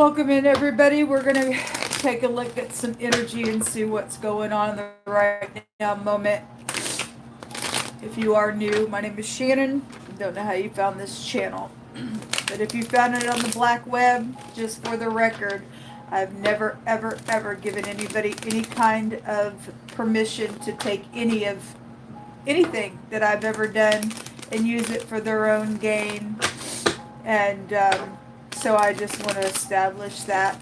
Welcome in, everybody. We're going to take a look at some energy and see what's going on in the right now moment. If you are new, my name is Shannon. Don't know how you found this channel, but if you found it on the black web, just for the record, I've never, ever, ever given anybody any kind of permission to take anything that I've ever done and use it for their own gain. And so I just want to establish that,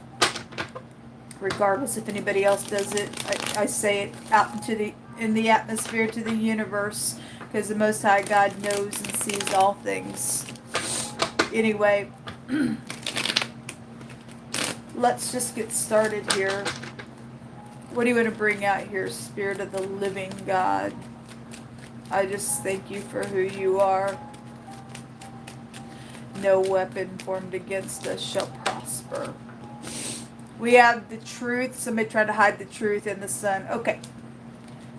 regardless if anybody else does it, I say it out in the atmosphere to the universe, because the Most High God knows and sees all things. Anyway, let's just get started here. What do you want to bring out here, Spirit of the Living God? I just thank you for who you are. No weapon formed against us shall prosper. We have the truth. Somebody tried to hide the truth in the sun. Okay.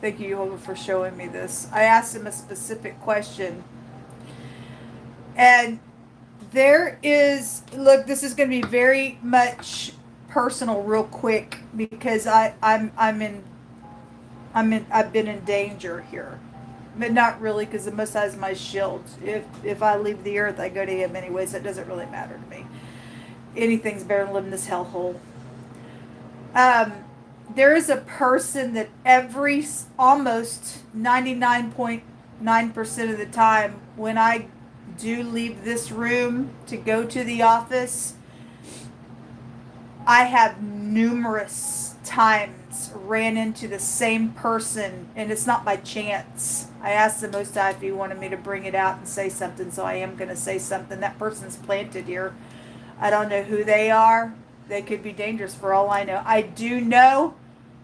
Thank you, Jehovah, for showing me this. I asked him a specific question. And there is, look, this is going to be very much personal real quick, because I've been in danger here. But not really, because the Most High is my shield. If I leave the earth, I go to him anyways. It doesn't really matter to me. Anything's better than living this hellhole. There is a person that almost 99.9% of the time, when I do leave this room to go to the office, I have numerous times ran into the same person, and it's not by chance. I asked the Most High if he wanted me to bring it out and say something, so I am going to say something. That person's planted here. I don't know who they are. They could be dangerous for all I know. I do know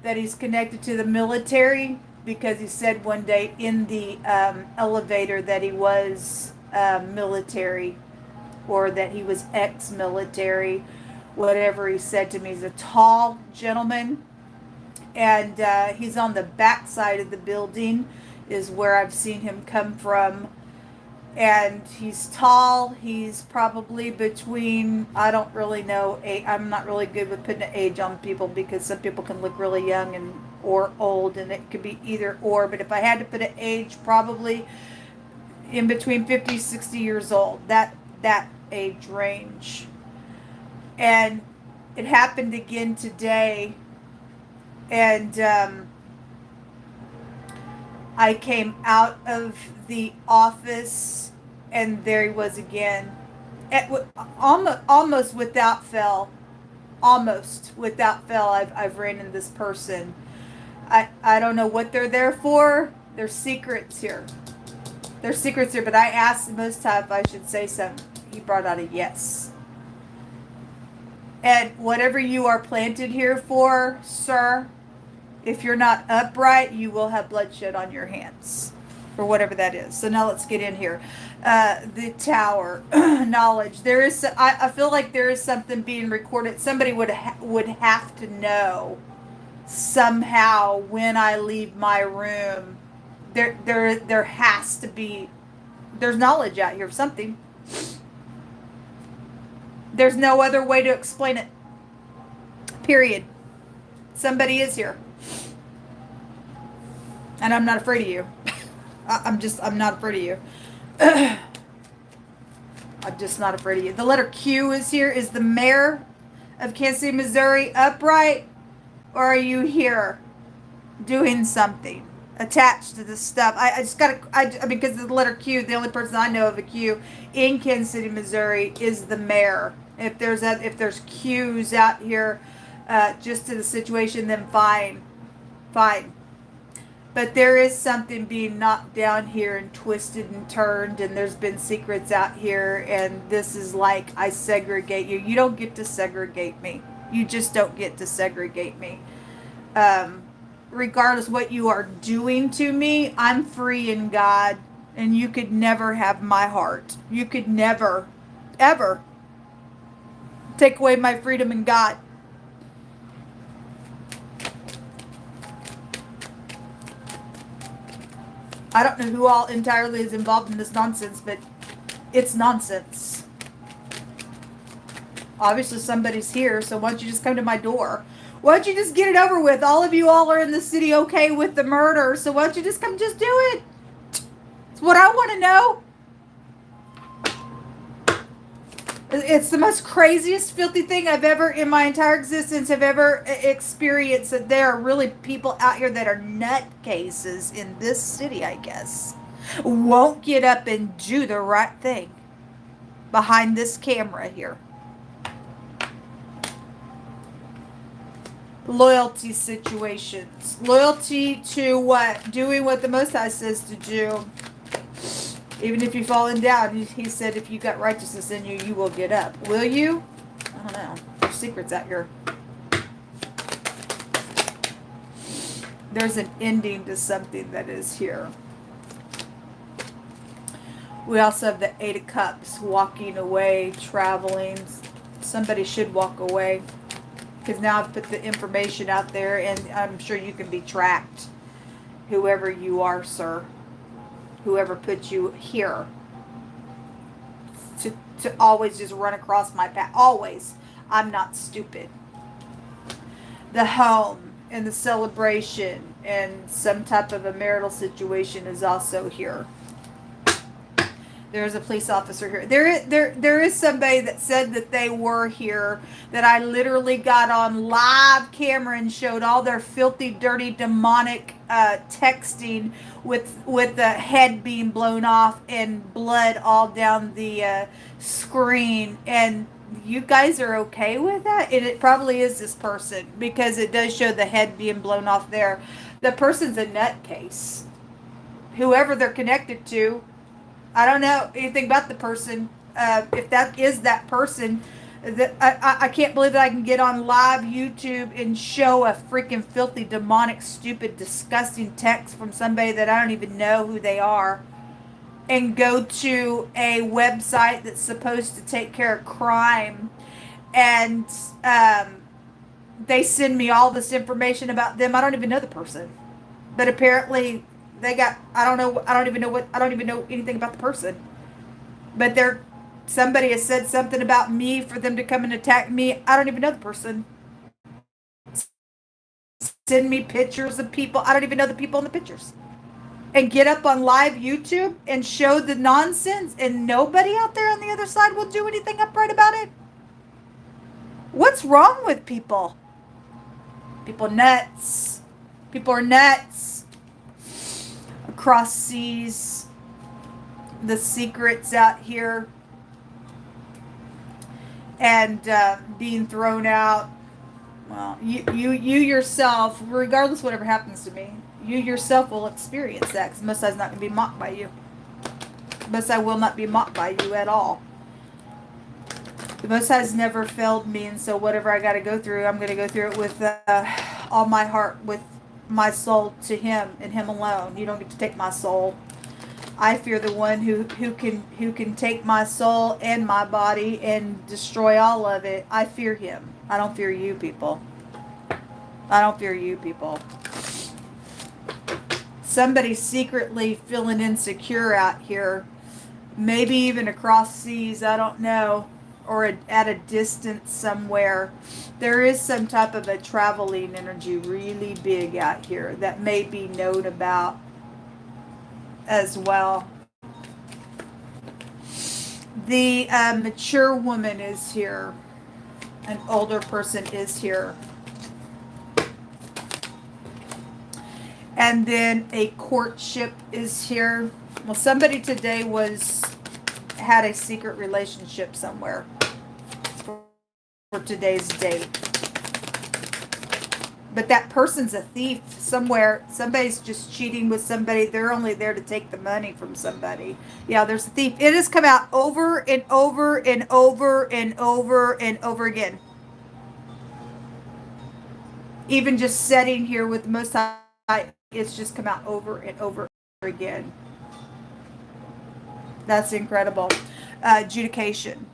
that he's connected to the military, because he said one day in the elevator that he was military, or that he was ex-military. Whatever he said to me. He's a tall gentleman, and he's on the back side of the building is where I've seen him come from. And he's tall. He's probably between, I don't really know, I'm not really good with putting an age on people, because some people can look really young or old, and it could be either or. But if I had to put an age, probably in between 50, 60 years old, that age range. And it happened again today, and I came out of the office, and there he was again, almost without fail. I've ran into this person. I don't know what they're there for. There's secrets here. But I asked the Most High if I should say something. He brought out a yes. And whatever you are planted here for, sir, if you're not upright, you will have bloodshed on your hands, for whatever that is. So now let's get in here. The tower, knowledge. There is. I feel like there is something being recorded. Somebody would have to know somehow when I leave my room. There has to be. There's knowledge out here of something. There's no other way to explain it. Period. Somebody is here. And I'm not afraid of you. I'm not afraid of you. I'm just not afraid of you. The letter Q is here. Is the mayor of Kansas City, Missouri upright? Or are you here doing something attached to this stuff? I just got to, because of the letter Q, the only person I know of a Q in Kansas City, Missouri is the mayor. If there's Q's out here just to the situation, then fine. But there is something being knocked down here and twisted and turned, and there's been secrets out here, and this is like, I segregate you. You don't get to segregate me. You just don't get to segregate me. Regardless what you are doing to me, I'm free in God, and you could never have my heart. You could never, ever take away my freedom in God. I don't know who all entirely is involved in this nonsense, but it's nonsense. Obviously somebody's here, so why don't you just come to my door? Why don't you just get it over with? All of you all are in the city okay with the murder, so why don't you just come just do it? It's what I want to know. It's the most craziest, filthy thing I've ever, in my entire existence, have ever experienced. That there are really people out here that are nutcases in this city, I guess. Won't get up and do the right thing behind this camera here. Loyalty situations. Loyalty to what? Doing what the Most High says to do. Even if you fall down, he said if you got righteousness in you, you will get up. Will you? I don't know. There's secrets out here. There's an ending to something that is here. We also have the Eight of Cups, walking away, traveling. Somebody should walk away. Because now I've put the information out there, and I'm sure you can be tracked. Whoever you are, sir. Whoever put you here to always just run across my path. Always. I'm not stupid. The home and the celebration and some type of a marital situation is also here. There's a police officer here. There is somebody that said that they were here, that I literally got on live camera and showed all their filthy, dirty, demonic texting with the head being blown off and blood all down the screen. And you guys are okay with that? And it probably is this person, because it does show the head being blown off there. The person's a nutcase. Whoever they're connected to, I don't know anything about the person. If that is that person, that I can't believe that I can get on live YouTube and show a freaking filthy, demonic, stupid, disgusting text from somebody that I don't even know who they are, and go to a website that's supposed to take care of crime, and they send me all this information about them. I don't even know the person, but apparently they got, I don't even know anything about the person. But somebody has said something about me for them to come and attack me. I don't even know the person. Send me pictures of people. I don't even know the people in the pictures. And get up on live YouTube and show the nonsense, and nobody out there on the other side will do anything upright about it. What's wrong with people? People nuts. People are nuts. Across seas, the secrets out here, and being thrown out. Well, you yourself, regardless of whatever happens to me, you yourself will experience that, because Most High's not going to be mocked by you. Most High will not be mocked by you at all. The Most High's never failed me, and so whatever I got to go through, I'm going to go through it with all my heart, with my soul to Him and Him alone. You don't get to take my soul. I fear the one who can take my soul and my body and destroy all of it. I fear Him. I don't fear you people. I don't fear you people. Somebody's secretly feeling insecure out here. Maybe even across seas. I don't know. Or at a distance somewhere. There is some type of a traveling energy really big out here that may be known about as well. The mature woman is here. An older person is here. And then a courtship is here. Well, somebody today had a secret relationship somewhere for today's date. But that person's a thief somewhere. Somebody's just cheating with somebody. They're only there to take the money from somebody. Yeah, there's a thief. It has come out over and over and over and over and over again. Even just sitting here with the Most High, it's just come out over and over again. That's incredible. Adjudication.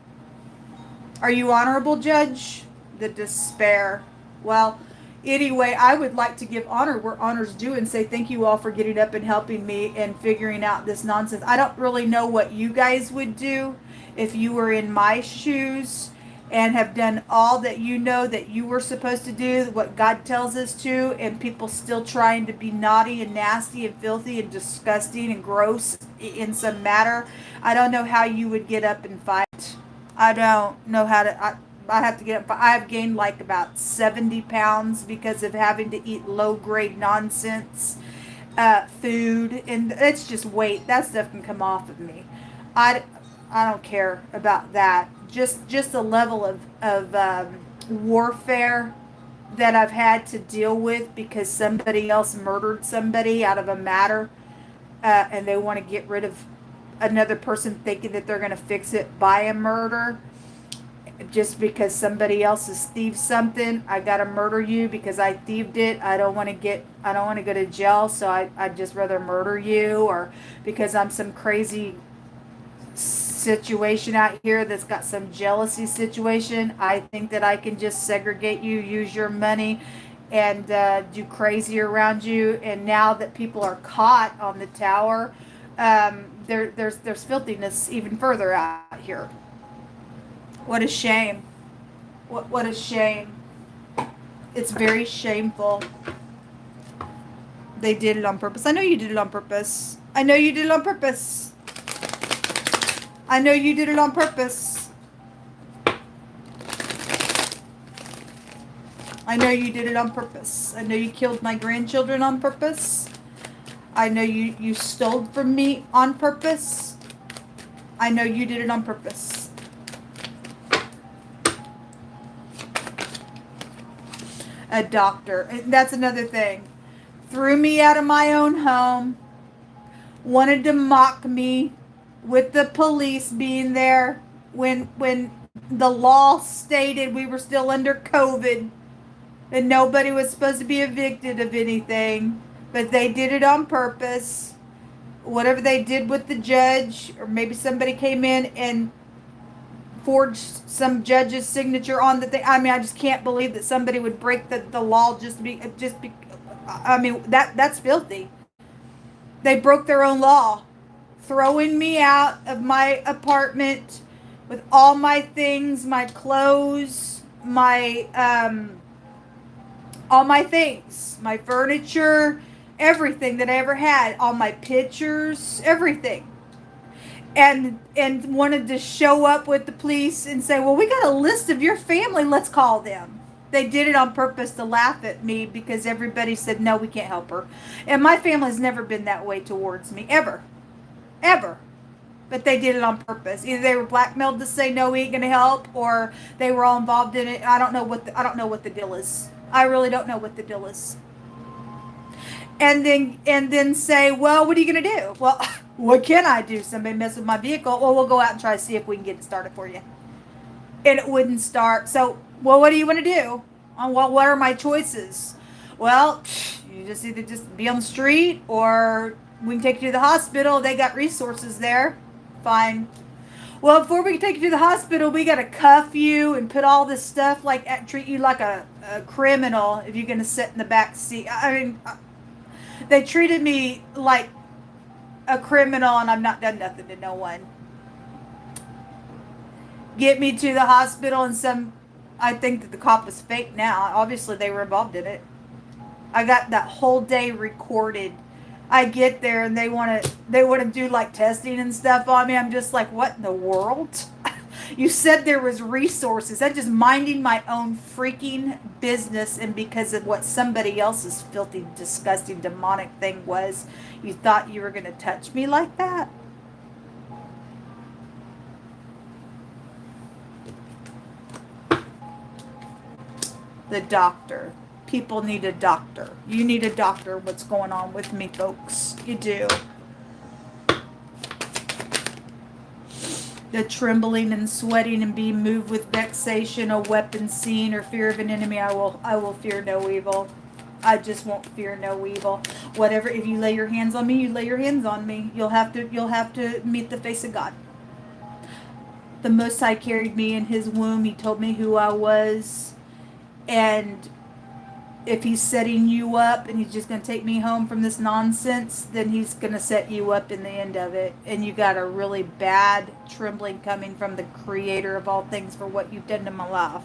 Are you honorable, Judge? The despair. Well, anyway, I would like to give honor where honor's due and say thank you all for getting up and helping me and figuring out this nonsense. I don't really know what you guys would do if you were in my shoes and have done all that you know that you were supposed to do, what God tells us to, and people still trying to be naughty and nasty and filthy and disgusting and gross in some matter, I don't know how you would get up and fight. I don't know how to. I have to get up. I've gained like about 70 pounds because of having to eat low grade nonsense food, and it's just weight. That stuff can come off of me. I, I don't care about that. Just the level of warfare that I've had to deal with because somebody else murdered somebody out of a matter, and they want to get rid of another person thinking that they're going to fix it by a murder just because somebody else has thieved something. I gotta murder you because I thieved it. I don't want to go to jail, so I'd just rather murder you, or because I'm some crazy situation out here that's got some jealousy situation. I think that I can just segregate you, use your money, and do crazy around you. And now that people are caught on the tower, there's filthiness even further out here. What a shame. What a shame. It's very shameful. They did it on purpose. I know you did it on purpose. I know you did it on purpose. I know you did it on purpose. I know you did it on purpose. I know you killed my grandchildren on purpose. I know you stole from me on purpose. I know you did it on purpose. A doctor. And that's another thing. Threw me out of my own home. Wanted to mock me with the police being there when the law stated we were still under COVID and nobody was supposed to be evicted of anything. But they did it on purpose. Whatever they did with the judge, or maybe somebody came in and forged some judge's signature on the thing. I mean, I just can't believe that somebody would break the law just be. I mean, that's filthy. They broke their own law, throwing me out of my apartment with all my things, my clothes, my all my things, my furniture, everything that I ever had, all my pictures, everything. And wanted to show up with the police and say, well, we got a list of your family, let's call them. They did it on purpose to laugh at me because everybody said, no, we can't help her. And my family's never been that way towards me, ever. Ever. But they did it on purpose. Either they were blackmailed to say, no, we ain't going to help, or they were all involved in it. I don't know what the deal is. I really don't know what the deal is. And then say, well, what are you going to do? Well, what can I do? Somebody mess with my vehicle. Well, we'll go out and try to see if we can get it started for you. And it wouldn't start. So, well, what do you want to do? Well, what are my choices? Well, you just either just be on the street, or we can take you to the hospital. They got resources there. Fine. Well, before we can take you to the hospital, we got to cuff you and put all this stuff, like treat you like a criminal if you're going to sit in the back seat. I mean, they treated me like a criminal, and I've not done nothing to no one. Get me to the hospital, and I think that the cop was fake now. Obviously, they were involved in it. I got that whole day recorded. I get there, and they want to do like testing and stuff on me. I'm just like, what in the world? You said there was resources. I'm just minding my own freaking business, and because of what somebody else's filthy, disgusting, demonic thing was, you thought you were going to touch me like that? The doctor. People need a doctor. You need a doctor. What's going on with me, folks? You do. The trembling and sweating and being moved with vexation, a weapon seen, or fear of an enemy, I will fear no evil. I just won't fear no evil. Whatever, if you lay your hands on me, you lay your hands on me. You'll have to meet the face of God. The Most High carried me in his womb. He told me who I was. And if he's setting you up and he's just going to take me home from this nonsense, then he's going to set you up in the end of it. And you got a really bad trembling coming from the creator of all things for what you've done to my life.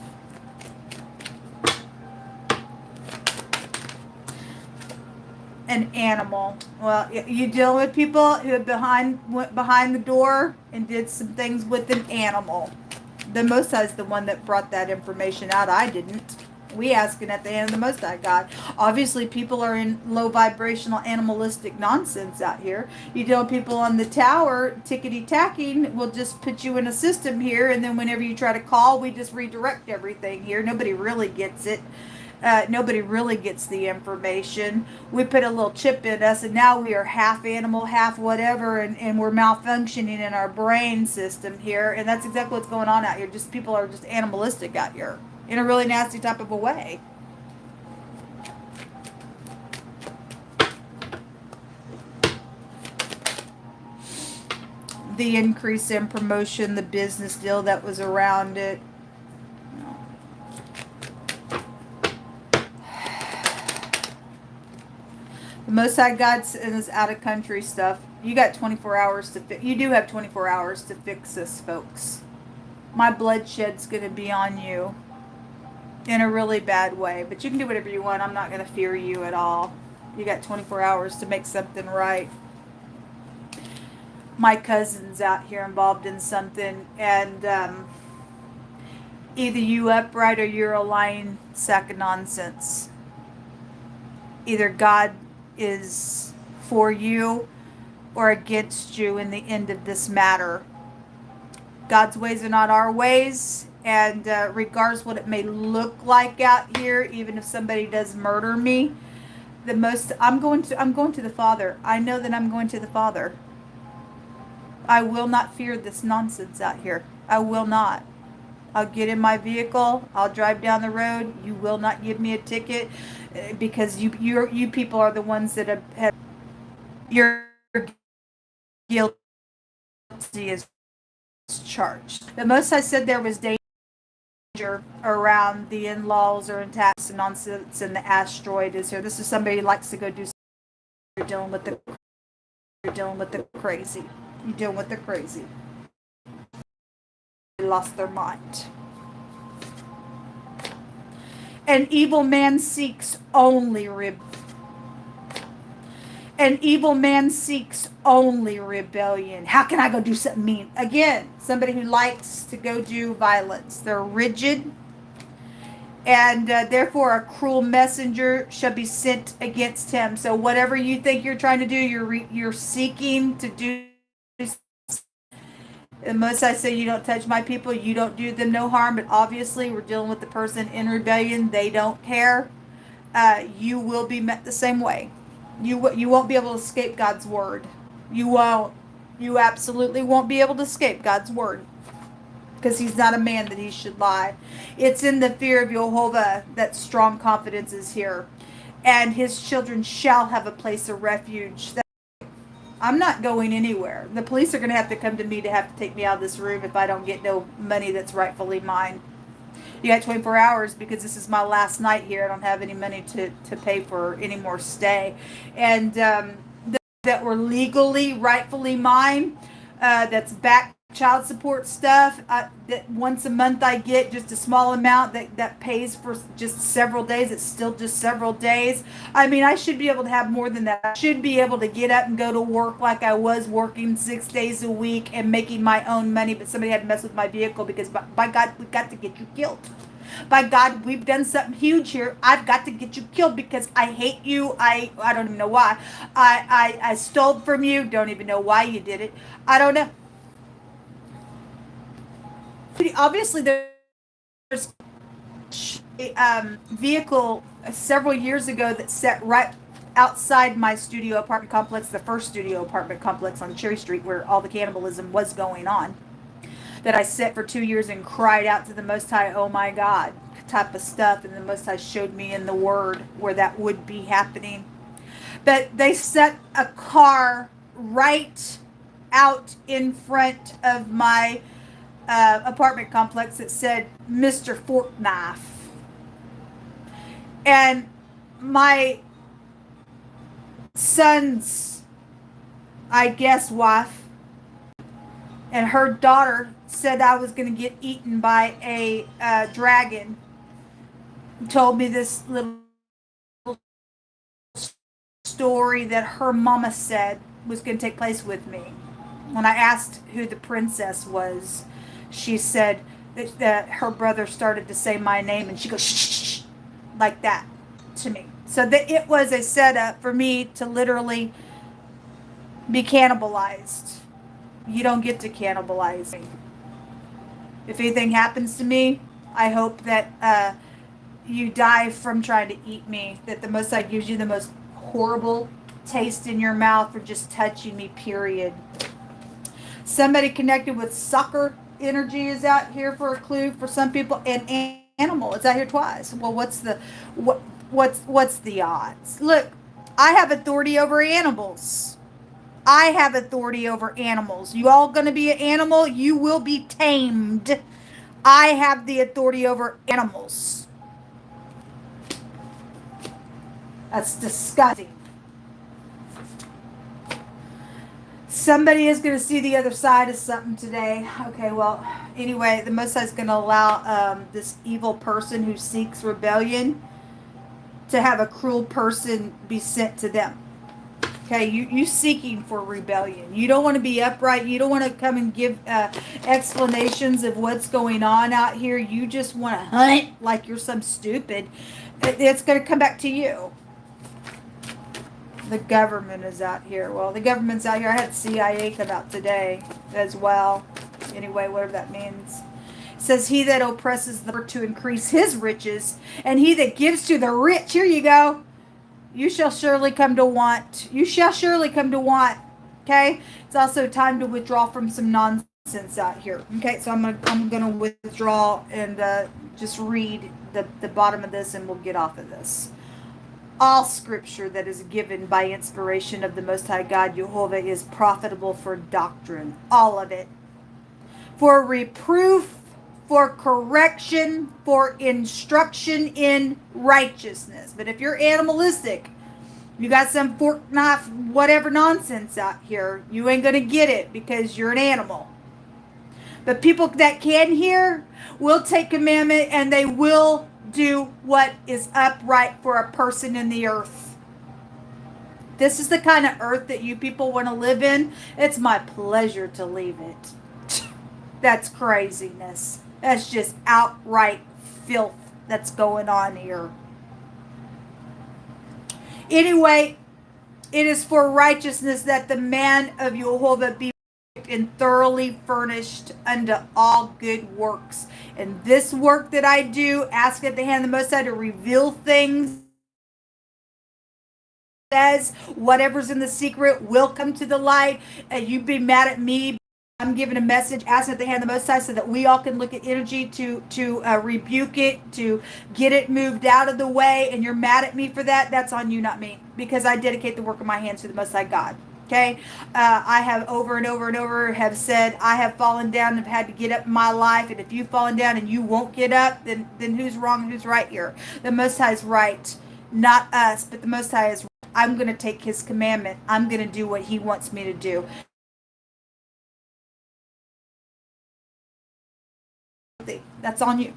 An animal. Well, you deal with people who went behind the door and did some things with an animal. The Most High is the one that brought that information out. I didn't. We asking at the hand of the Most High God. Obviously, people are in low vibrational animalistic nonsense out here. You deal with people on the tower, tickety tacking. We'll just put you in a system here, and then whenever you try to call, we just redirect everything here. Nobody really gets it. Nobody really gets the information. We put a little chip in us, and now we are half animal, half whatever, and we're malfunctioning in our brain system here. And that's exactly what's going on out here. Just people are just animalistic out here in a really nasty type of a way. The increase in promotion, the business deal that was around it. The Most High God is out of country stuff. You got 24 hours to fix. You do have 24 hours to fix this, folks. My bloodshed's going to be on you in a really bad way. But you can do whatever you want. I'm not going to fear you at all. You got 24 hours to make something right. My cousin's out here involved in something. And either you upright or you're a lying sack of nonsense. Either God is for you or against you in the end of this matter. God's ways are not our ways, and regardless what it may look like out here, even if somebody does murder me, I'm going to the Father. I know that I'm going to the Father. I will not fear this nonsense out here. I will not. I'll get in my vehicle. I'll drive down the road. You will not give me a ticket because you people are the ones that have you're guilty as charged. The Most I said there was danger around the in-laws or attacks and nonsense, and the asteroid is here. This is somebody who likes to go do. You're dealing with the crazy. You're dealing with the crazy. Lost their mind. An evil man seeks only rebellion. How can I go do something mean? Again, somebody who likes to go do violence. They're rigid, and therefore a cruel messenger shall be sent against him. So whatever you think you're trying to do, you're seeking to do. And most I say, you don't touch my people, you don't do them no harm. But obviously, we're dealing with the person in rebellion. They don't care. You will be met the same way. You won't be able to escape God's word. You won't. You absolutely won't be able to escape God's word, because He's not a man that He should lie. It's in the fear of Jehovah that strong confidence is here, and His children shall have a place of refuge. I'm not going anywhere. The police are going to have to come to me to have to take me out of this room if I don't get no money that's rightfully mine. You got 24 hours because this is my last night here. I don't have any money to pay for any more stay. And that were legally, rightfully mine, that's back child support stuff, that once a month I get just a small amount that pays for just several days. It's still just several days. I mean, I should be able to have more than that. I should be able to get up and go to work like I was working 6 days a week and making my own money, but somebody had to mess with my vehicle because by God, we've got to get you killed. By God, we've done something huge here. I've got to get you killed because I hate you. I don't even know why. I stole from you. Don't even know why you did it. I don't know. Obviously, there's a vehicle several years ago that sat right outside my studio apartment complex, the first studio apartment complex on Cherry Street where all the cannibalism was going on, that I sat for 2 years and cried out to the Most High, oh my God, type of stuff. And the Most High showed me in the Word where that would be happening. But they set a car right out in front of my apartment complex that said Mr. Fork Knife. And my son's, I guess, wife and her daughter said I was going to get eaten by a dragon. Told me this little story that her mama said was going to take place with me. When I asked who the princess was, she said that her brother started to say my name, and she goes shh, shh, shh, like that to me. So that it was a setup for me to literally be cannibalized. You don't get to cannibalize me. If anything happens to me, I hope that you die from trying to eat me. That the Most High gives you the most horrible taste in your mouth for just touching me, period. Somebody connected with sucker energy is out here for a clue for some people, and animal, it's out here twice. Well, what's the odds? Look, I have authority over animals. I have authority over animals. You all going to be an animal? You will be tamed. I have the authority over animals. That's disgusting. Somebody is going to see the other side of something today. Okay, well, anyway, the Most High is going to allow this evil person who seeks rebellion to have a cruel person be sent to them. Okay, you seeking for rebellion. You don't want to be upright. You don't want to come and give explanations of what's going on out here. You just want to hunt like you're some stupid. It's going to come back to you. The government is out here. Well, the government's out here. I had CIA come out today as well. Anyway, whatever that means. It says, he that oppresses the poor to increase his riches, and he that gives to the rich, here you go, you shall surely come to want. You shall surely come to want. Okay? It's also time to withdraw from some nonsense out here. Okay? So I'm gonna withdraw and just read the bottom of this, and we'll get off of this. All scripture that is given by inspiration of the Most High God, Jehovah, is profitable for doctrine. All of it. For reproof, for correction, for instruction in righteousness. But if you're animalistic, you got some fork, knife, whatever nonsense out here, you ain't going to get it because you're an animal. But people that can hear will take commandment, and they will do what is upright for a person in the earth. This is the kind of earth that you people want to live in. It's my pleasure to leave it. That's craziness. That's just outright filth that's going on here. Anyway, it is for righteousness that the man of Jehovah be and thoroughly furnished unto all good works. And this work that I do, ask at the hand of the Most High to reveal things. Says whatever's in the secret will come to the light. You be mad at me. I'm giving a message, asking at the hand of the Most High, so that we all can look at energy to rebuke it, to get it moved out of the way. And you're mad at me for that. That's on you, not me, because I dedicate the work of my hands to the Most High God. Okay, I have over and over and over have said I have fallen down and have had to get up in my life, and if you've fallen down and you won't get up, then who's wrong and who's right here? The Most High is right, not us, but the Most High is right. I'm going to take His commandment. I'm going to do what He wants me to do. That's on you.